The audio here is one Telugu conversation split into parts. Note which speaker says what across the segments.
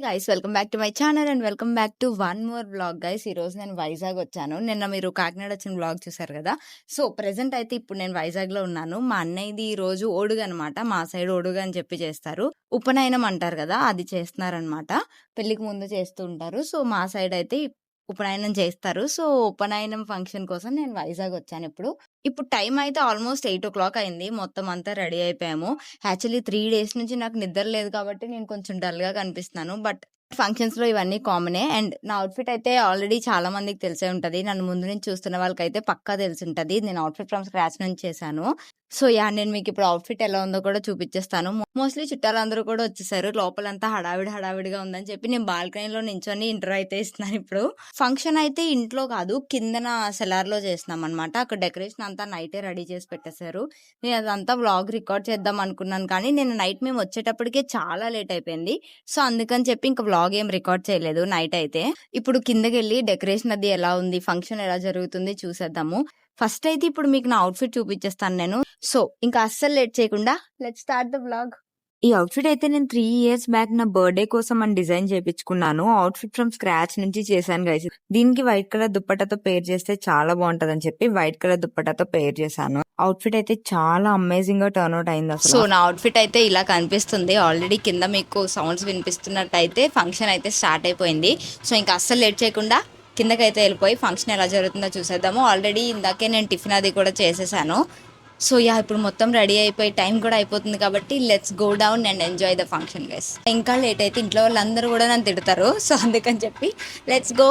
Speaker 1: Guys, welcome back to my channel and welcome back to one more vlog guys. ఈ రోజు నేను వైజాగ్ వచ్చాను. నిన్న మీరు కాకినాడ వచ్చిన వ్లాగ్ చూసారు కదా. సో ప్రెసెంట్ అయితే ఇప్పుడు నేను వైజాగ్ లో ఉన్నాను. మా అన్నయ్యది ఈ రోజు ఓడుగు అనమాట. మా సైడ్ ఓడుగు అని చెప్పి చేస్తారు. ఉపనయనం అంటారు కదా, అది చేస్తున్నారనమాట. పెళ్లికి ముందు చేస్తూ ఉంటారు. సో మా సైడ్ అయితే ఉపనయనం చేస్తారు. సో ఉపనయనం ఫంక్షన్ కోసం నేను వైజాగ్ వచ్చాను. ఇప్పుడు టైం అయితే ఆల్మోస్ట్ 8 o'clock అయింది. మొత్తం అంతా రెడీ అయిపోయాము. యాక్చువల్లీ 3 days నుంచి నాకు నిద్ర లేదు కాబట్టి నేను కొంచెం డల్ గా కనిపిస్తున్నాను. బట్ ఫంక్షన్స్ లో ఇవన్నీ కామనే. అండ్ నా అవుట్ఫిట్ అయితే ఆల్రెడీ చాలా మందికి తెలిసే ఉంటది. నన్ను ముందు నుంచి చూస్తున్న వాళ్ళకైతే పక్కా తెలిసి ఉంటది. నేను అవుట్ఫిట్ ఫ్రమ్ స్క్రాచ్ నుంచి చేశాను. సో నేను మీకు ఇప్పుడు అవుట్ఫిట్ ఎలా ఉందో కూడా చూపించేస్తాను. మోస్ట్లీ చుట్టాలందరూ కూడా వచ్చేసారు. లోపలంతా హడావిడిగా ఉందని చెప్పి నేను బాల్కనీలో నించొని ఇంటర్వ్యూ అయితే ఇస్తున్నాను. ఇప్పుడు ఫంక్షన్ అయితే ఇంట్లో కాదు, కిందన సెలార్ లో చేస్తున్నాం అనమాట. అక్కడ డెకరేషన్ అంతా నైటే రెడీ చేసి పెట్టేశారు. నేను అదంతా వ్లాగ్ రికార్డ్ చేద్దాం అనుకున్నాను, కానీ నేను నైట్ మేము వచ్చేటప్పటికే చాలా లేట్ అయిపోయింది. సో అందుకని చెప్పి ఇంకా వ్లాగ్ ఏం రికార్డ్ చేయలేదు నైట్ అయితే. ఇప్పుడు కిందకి వెళ్ళి డెకరేషన్ అది ఎలా ఉంది, ఫంక్షన్ ఎలా జరుగుతుంది చూసేద్దాము. ఫస్ట్ అయితే ఇప్పుడు మీకు నా అవుట్ఫిట్ చూపించేస్తాను నేను. సో ఇంకా అస్సలు లేట్ చేయకుండా లెట్స్ స్టార్ట్ ద వ్లాగ్. ఈ అవుట్ఫిట్ అయితే నేను 3 years బ్యాక్ నా బర్త్డే కోసం అని డిజైన్ చేయించుకున్నాను. అవుట్ఫిట్ ఫ్రమ్ స్క్రాచ్ నుంచి చేశాను గైస్. దీనికి వైట్ కలర్ దుప్పటాతో పేర్ చేస్తే చాలా బాగుంటది అని చెప్పి వైట్ కలర్ దుప్పటాతో పేర్ చేశాను. అవుట్ఫిట్ అయితే చాలా అమేజింగ్ గా టర్న్ అవుట్ అయింది అసలు. సో నా అవుట్ఫిట్ అయితే ఇలా కనిపిస్తుంది. ఆల్రెడీ కింద మీకు సౌండ్స్ వినిపిస్తున్నట్టయితే ఫంక్షన్ అయితే స్టార్ట్ అయిపోయింది. సో ఇంకా అస్సలు లేట్ చేయకుండా కిందకైతే వెళ్ళిపోయి ఫంక్షన్ ఎలా జరుగుతుందో చూసేద్దాము. ఆల్రెడీ ఇందాకే నేను టిఫిన్ అది కూడా చేసేసాను. సో ఇప్పుడు మొత్తం రెడీ అయిపోయి టైం కూడా అయిపోతుంది కాబట్టి let's go down and enjoy the function guys. ఇంకా లేట్ అయితే ఇంట్లో వాళ్ళందరూ కూడా నన్ను తిడతారు. సో అందుకని చెప్పి లెట్స్ గో.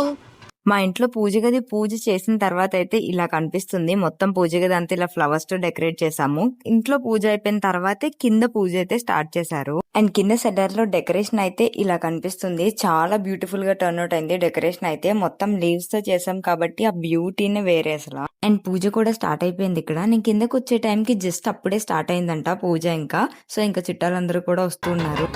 Speaker 1: మా ఇంట్లో పూజ గది పూజ చేసిన తర్వాత అయితే ఇలా కనిపిస్తుంది. మొత్తం పూజ గది అంతా ఇలా ఫ్లవర్స్ తో డెకరేట్ చేసాము. ఇంట్లో పూజ అయిపోయిన తర్వాతే కింద పూజ అయితే స్టార్ట్ చేశారు. అండ్ కింద సెటర్ లో డెకరేషన్ అయితే ఇలా కనిపిస్తుంది. చాలా బ్యూటిఫుల్ గా టర్న్ అవుట్ అయింది. డెకరేషన్ అయితే మొత్తం లీవ్స్ తో చేసాం కాబట్టి ఆ బ్యూటీనే వేరే అసలు. అండ్ పూజ కూడా స్టార్ట్ అయిపోయింది ఇక్కడ. నేను కిందకు వచ్చే టైంకి జస్ట్ అప్పుడే స్టార్ట్ అయిందంట పూజ. ఇంకా చుట్టాలందరూ కూడా వస్తున్నారు.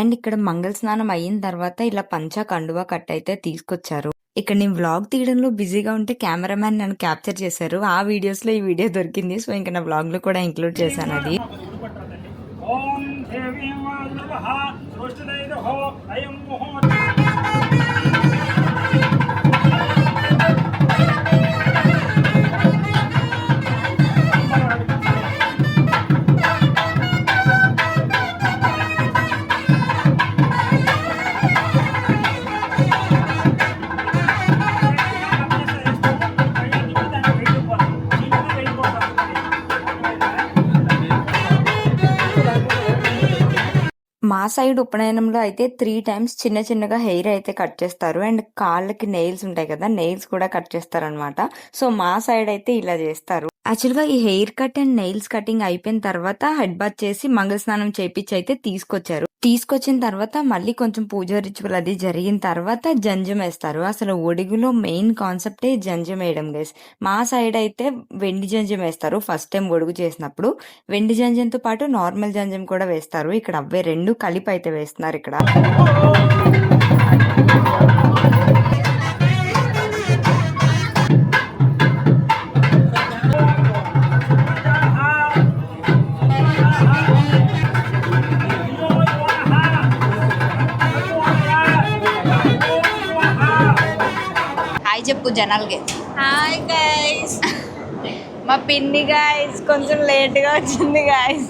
Speaker 1: అండ్ ఇక్కడ మంగళ స్నానం అయిన తర్వాత ఇలా పంచా కండువా కట్ అయితే తీసుకొచ్చారు. ఇక్కడ నేను వ్లాగ్ తీయడంలో బిజీగా ఉంటే కెమెరామ్యాన్ నన్ను క్యాప్చర్ చేశారు. ఆ వీడియోస్ లో ఈ వీడియో దొరికింది. సో ఇంకా నా వ్లాగ్ లో కూడా ఇంక్లూడ్ చేశాను అది. మా సైడ్ ఉపనయనంలో అయితే 3 times చిన్న చిన్నగా హెయిర్ అయితే కట్ చేస్తారు. అండ్ కాళ్ళకి నెయిల్స్ ఉంటాయి కదా, నెయిల్స్ కూడా కట్ చేస్తారు అనమాట. సో మా సైడ్ అయితే ఇలా చేస్తారు. యాక్చువల్ గా ఈ hair cut and nails cutting అయిపోయిన తర్వాత హెడ్ బాత్ చేసి మంగళ స్నానం చేపించి అయితే తీసుకొచ్చారు. తీసుకొచ్చిన తర్వాత మళ్ళీ కొంచెం పూజ రిచువల్ అది జరిగిన తర్వాత జంజం వేస్తారు. అసలు ఒడుగులో మెయిన్ కాన్సెప్టే జంజం వేయడం గైస్. మా సైడ్ అయితే వెండి జంజం వేస్తారు. ఫస్ట్ టైం ఒడుగు చేసినప్పుడు వెండి జంజంతో పాటు నార్మల్ జంజం కూడా వేస్తారు. ఇక్కడ అవే 2 కలిపి అయితే వేస్తున్నారు ఇక్కడ. చెప్పు జనాలకి.
Speaker 2: Hi guys.
Speaker 1: మా పిన్ని గైస్ కొంచెం లేట్గా వచ్చింది గైస్.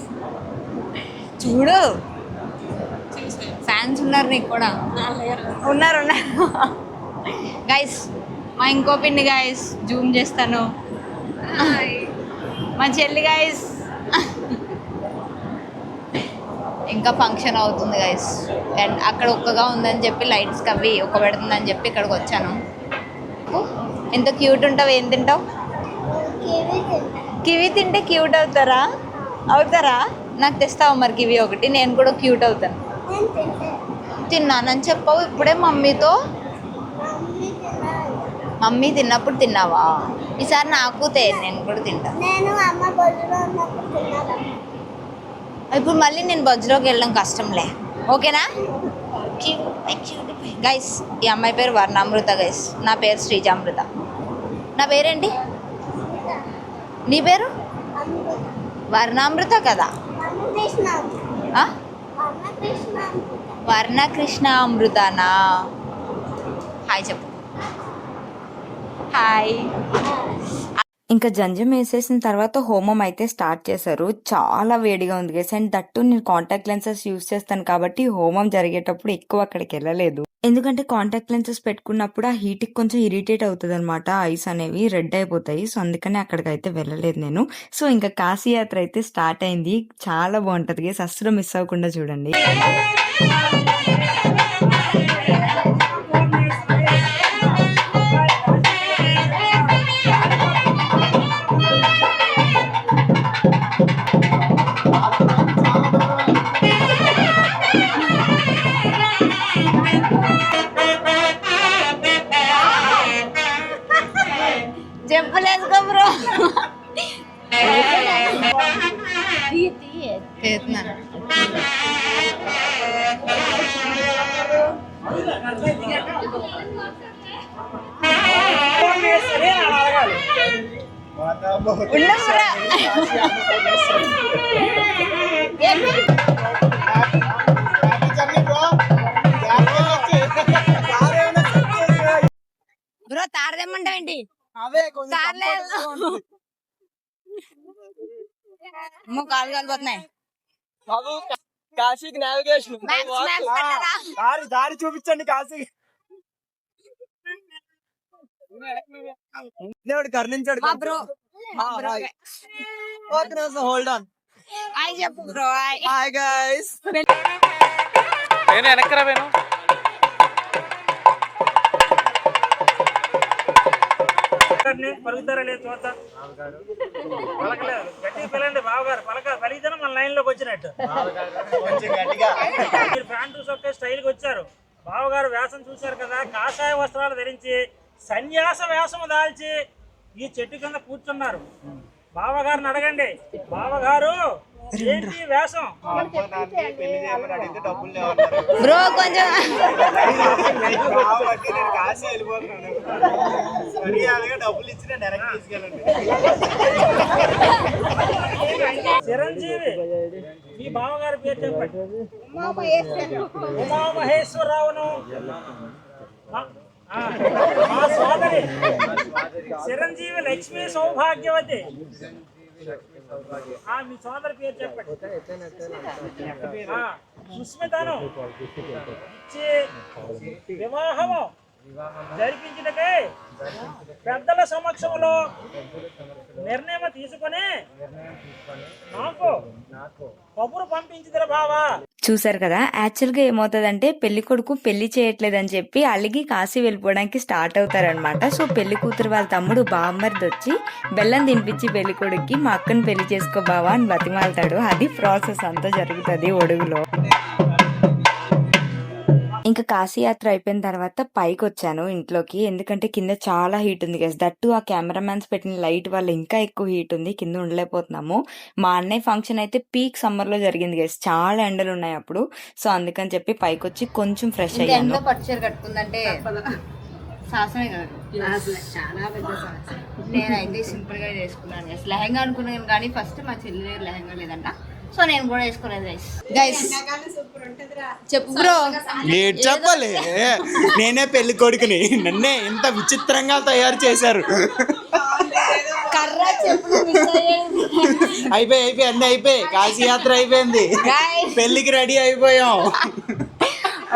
Speaker 1: చూడు ఫ్యాన్స్ ఉన్నారు నీకు కూడా. ఉన్నారు గైస్. మా ఇంకో పిన్ని గైస్, జూమ్ చేస్తాను. మా చెల్లి గైస్. ఇంకా ఫంక్షన్ అవుతుంది గైస్. అండ్ అక్కడ ఒక్కగా ఉందని చెప్పి లైట్స్ కవి ఒక్క పెడుతుందని చెప్పి ఇక్కడికి వచ్చాను. ఎంత క్యూట్ ఉంటావు. ఏం తింటావు? కివి తింటే క్యూట్ అవుతారా? నాకు తెస్తావు మరి కివి ఒకటి, నేను కూడా క్యూట్ అవుతాను. తిన్నానని చెప్పావు ఇప్పుడే మమ్మీతో. మమ్మీ తిన్నప్పుడు తిన్నావా? ఈసారి నాకు నేను కూడా తింటా.
Speaker 3: నేను అమ్మ బొజ్జులో ఉన్నప్పుడు తిన్నాను.
Speaker 1: ఇప్పుడు మళ్ళీ నేను బొజ్జులోకి వెళ్ళడం కష్టంలే, ఓకేనా? గైస్, ఈ అమ్మాయి పేరు వర్ణామృత గైస్, నా పేరు శ్రీజామృత. నా పేరేంటి? నీ పేరు? వర్ణామృత కదా? ఆ? వర్ణకృష్ణ అమృతనా? హాయ్ చెప్పు. హాయ్. ఇంకా జంజం వేసేసిన తర్వాత హోమం అయితే స్టార్ట్ చేశారు. చాలా వేడిగా ఉంది గైస్. అండ్ దట్టు నేను కాంటాక్ట్ లెన్సెస్ యూస్ చేస్తాను కాబట్టి హోమం జరిగేటప్పుడు ఎక్కువ అక్కడికి వెళ్ళలేదు. ఎందుకంటే కాంటాక్ట్ లెన్సెస్ పెట్టుకున్నప్పుడు ఆ హీట్ కి కొంచెం ఇరిటేట్ అవుతుంది అనమాట. ఐస్ అనేవి రెడ్ అయిపోతాయి. సో అందుకని అక్కడికి అయితే వెళ్ళలేదు నేను. సో ఇంకా కాశీ యాత్ర అయితే స్టార్ట్ అయింది. చాలా బాగుంటది గైస్, అస్సలు మిస్ అవ్వకుండా చూడండి. చెప్పలేదుగా బ్రో. బ్రో తారదేమంటావేంటి? కాలు కాలిపోతున్నాయి.
Speaker 4: కాశీకి నావిగేషన్ దారి చూపించండి. కాశీ దేవుడు కరుణించాడు. Hold on.
Speaker 1: హాయ్ చెప్పు బ్రో.
Speaker 4: Hi guys.
Speaker 5: నేను వెనక్కరా వేను.
Speaker 6: పలుకుతారా లేదు చూద్దాం. పలకలేదు, గట్టిగా పిలండి బావగారు. పలికితేనే మన లైన్ లోకి వచ్చినట్టు. మీరు ప్యాంటు సొక్క స్టైల్ కి వచ్చారు. బావగారు వేషం చూశారు కదా, కాషాయ వస్త్రాలు ధరించి సన్యాస వేషము దాల్చి ఈ చెట్టు కింద కూర్చున్నారు. బావగారిని అడగండి, బావగారు ఏంటి వేషం?
Speaker 1: బ్రో కొంచెం
Speaker 6: చిరంజీవి, మీ బావగారి పేరు చెప్పండి. ఉమామహేశ్వరరావును మా సోదరి చిరంజీవి లక్ష్మీ సౌభాగ్యవతి. మీ సోదరి పేరు చెప్పండి. సుస్మితను ఇచ్చి వివాహము జరిపించుటకై పెద్దల సమక్షంలో నిర్ణయం తీసుకొని నాకు కబురు పంపించిదిరా బావా.
Speaker 1: చూసారు కదా, యాక్చువల్ గా ఏమవుతుందంటే పెళ్లి కొడుకు పెళ్లి చేయట్లేదని చెప్పి అలిగి కాశీ వెళ్ళిపోవడానికి స్టార్ట్ అవుతారనమాట. సో పెళ్లి కూతురు వాళ్ళ తమ్ముడు బామ్మర్ది వచ్చి బెల్లం తినిపించి పెళ్లి కొడుక్కి మా అక్కను పెళ్లి చేసుకో బావా అని బతిమాలతాడు. అది ప్రాసెస్ అంతా జరుగుతుంది ఒడుగులో. ఇంకా కాశీ యాత్ర అయిపోయిన తర్వాత పైకి వచ్చాను ఇంట్లోకి, ఎందుకంటే కింద చాలా హీట్ ఉంది గైస్. దట్టు ఆ కెమెరామ్యాన్స్ పెట్టిన లైట్ వల్ల ఇంకా ఎక్కువ హీట్ ఉంది, కింద ఉండలేకపోతున్నాము. మా అన్నయ్య ఫంక్షన్ అయితే పీక్ సమ్మర్ లో జరిగింది గైస్, చాలా ఎండలు ఉన్నాయి అప్పుడు. సో అందుకని చెప్పి పైకి వచ్చి కొంచెం ఫ్రెష్ అయ్యాను. పట్టుచీర కట్టుకుందంటే సాహసమే కాదు, చాలా పెద్ద సాహసం. నేనైతే సింపుల్ గా చేసుకున్నాను. లెహంగా అనుకున్నాను కానీ ఫస్ట్ మా చెల్లి లెహంగా లేదంట, సో నేను కూడా వేసుకోలేదు గైస్. చెప్పు బ్రో.
Speaker 4: చెప్పలే, నేనే పెళ్లి కొడుకుని, నన్నే ఇంత విచిత్రంగా తయారు చేశారు. అయిపోయి అన్ని అయిపోయి, కాశీ యాత్ర అయిపోయింది, పెళ్లికి రెడీ అయిపోయాం.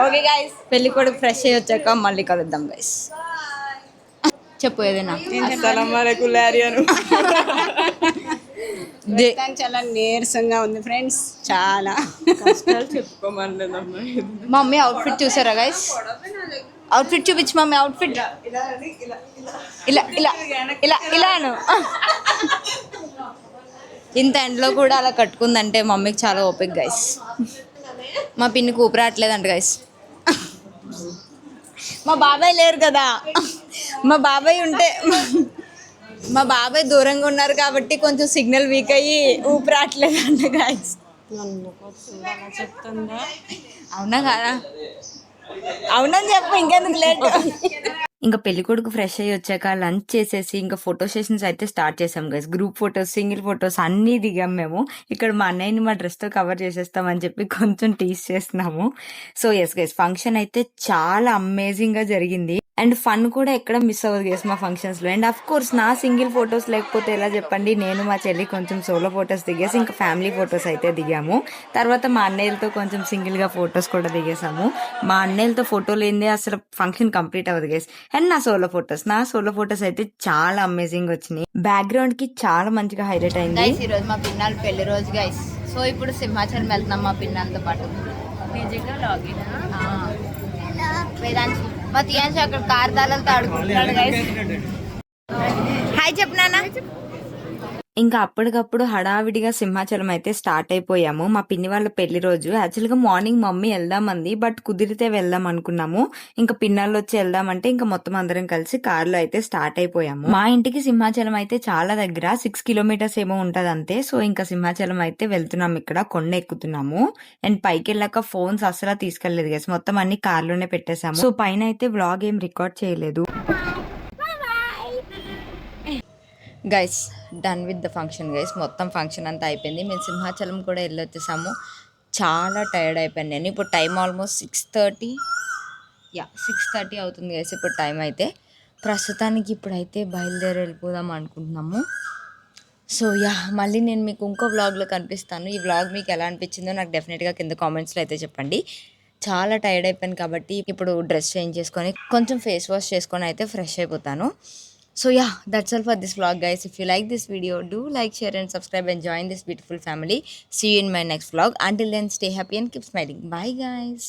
Speaker 1: ఓకే గైస్, పెళ్లి కొడుకు ఫ్రెష్ అయ్యి వచ్చాక మళ్ళీ కలుద్దాం గైస్. చెప్పు ఏదైనా.
Speaker 2: చాలా నీరసంగా ఉంది ఫ్రెండ్స్, చాలా చెప్పుకోమని.
Speaker 1: మమ్మీ అవుట్ఫిట్ చూసారా గైస్? అవుట్ఫిట్ చూపించు మమ్మీ. అవుట్ఫిట్ ఇలా ఇలా ఇలా ఇలాను. ఇంత ఎండలో కూడా అలా కట్టుకుందంటే మమ్మీకి చాలా ఓపిక గైస్. మా పిన్నికి ఊపిరి రావట్లేదంట గైస్. మా బాబాయ్ లేరు కదా, మా బాబాయ్ ఉంటే మా బాబాయ్ దూరంగా ఉన్నారు కాబట్టి కొంచెం సిగ్నల్ వీక్ అయ్యి ఊపిరాట్లేదు అంట గాయస్. అవునా కాదా? అవునని చెప్పు, ఇంకెందుకు లేట్. ఇంకా పెళ్లి కొడుకు ఫ్రెష్ అయ్యి వచ్చాక లంచ్ చేసేసి ఇంకా ఫోటో సెషన్స్ అయితే స్టార్ట్ చేసాం guys. Group photos, single photos అన్నీ దిగాం మేము. ఇక్కడ మా అన్నయ్యని మా డ్రెస్తో కవర్ చేసేస్తామని చెప్పి కొంచెం టీస్ చేస్తున్నాము. సో ఎస్ గైస్, ఫంక్షన్ అయితే చాలా అమేజింగ్ గా జరిగింది అండ్ ఫన్ కూడా ఎక్కడ మిస్ అవ్వదు గైస్ మా ఫంక్షన్స్ లో. అండ్ అఫ్ కోర్స్ నా సింగిల్ ఫొటోస్ లేకపోతే ఎలా చెప్పండి. నేను మా చెల్లి కొంచెం సోలో ఫొటోస్ దిగేసి ఇంకా ఫ్యామిలీ ఫొటోస్ అయితే దిగాము. తర్వాత మా అన్నయ్యలతో కొంచెం సింగిల్ గా ఫొటోస్ కూడా దిగేసాము. మా అన్నయ్యలతో ఫోటోలు ఏంది అసలు ఫంక్షన్ కంప్లీట్ అవ్వదు గైస్. అండ్ నా సోలో ఫొటోస్ అయితే చాలా అమేజింగ్ వచ్చినాయి. బ్యాక్గ్రౌండ్ కి చాలా మంచిగా హైలైట్ అయింది. ఈ రోజు మా పిన్నాలు పెళ్లి రోజు గైస్. సో ఇప్పుడు సింహాచలం వెళ్తున్నాం మా పిన్నాలతో పాటు. వేదాంశి మా తీయాన్సి అక్కడ కార్దాలతో ఆడుకుంటున్నాడు గైస్. హాయ్ చెప్పు నాన్న. ఇంకా అప్పటికప్పుడు హడావిడిగా సింహాచలం అయితే స్టార్ట్ అయిపోయాము. మా పిన్ని వాళ్ళ పెళ్లి రోజు. యాక్చువల్ గా మార్నింగ్ మమ్మీ వెళ్దామంది, బట్ కుదిరితే వెళ్దాం అనుకున్నాము. ఇంకా పిన్నాళ్ళు వచ్చి వెళ్దామంటే ఇంకా మొత్తం అందరం కలిసి కార్లో అయితే స్టార్ట్ అయిపోయాము. మా ఇంటికి సింహాచలం అయితే చాలా దగ్గర, 6 కిలోమీటర్స్ ఏమో ఉంటది అంతే. సో ఇంకా సింహాచలం అయితే వెళ్తున్నాం. ఇక్కడ కొండ ఎక్కుతున్నాము. అండ్ పైకి వెళ్ళాక ఫోన్స్ అసలు తీసుకెళ్లేదు గైస్, మొత్తం అన్ని కార్లోనే పెట్టేశాము. సో పైన అయితే వ్లాగ్ ఏం రికార్డ్ చేయలేదు guys. Done with the function guys. మొత్తం ఫంక్షన్ అంతా అయిపోయింది. మేము సింహాచలం కూడా వెళ్ళొచ్చేసాము. చాలా టైర్డ్ అయిపోయాను నేను. ఇప్పుడు టైం ఆల్మోస్ట్ 6:30 అవుతుంది గైస్ ఇప్పుడు టైం అయితే. ప్రస్తుతానికి ఇప్పుడైతే బయలుదేరి వెళ్ళిపోదాం అనుకుంటున్నాము. సో మళ్ళీ నేను మీకు ఇంకో వ్లాగ్లో కనిపిస్తాను. ఈ వ్లాగ్ మీకు ఎలా అనిపించిందో నాకు డెఫినెట్గా కింద కామెంట్స్లో అయితే చెప్పండి. చాలా టైర్డ్ అయిపోయాను కాబట్టి ఇప్పుడు డ్రెస్ చేంజ్ చేసుకొని కొంచెం ఫేస్ వాష్ చేసుకొని అయితే ఫ్రెష్ అయిపోతాను. So that's all for this vlog guys. If you like this video, do like, share and subscribe and join this beautiful family. See you in my next vlog. Until then, stay happy and keep smiling. Bye guys.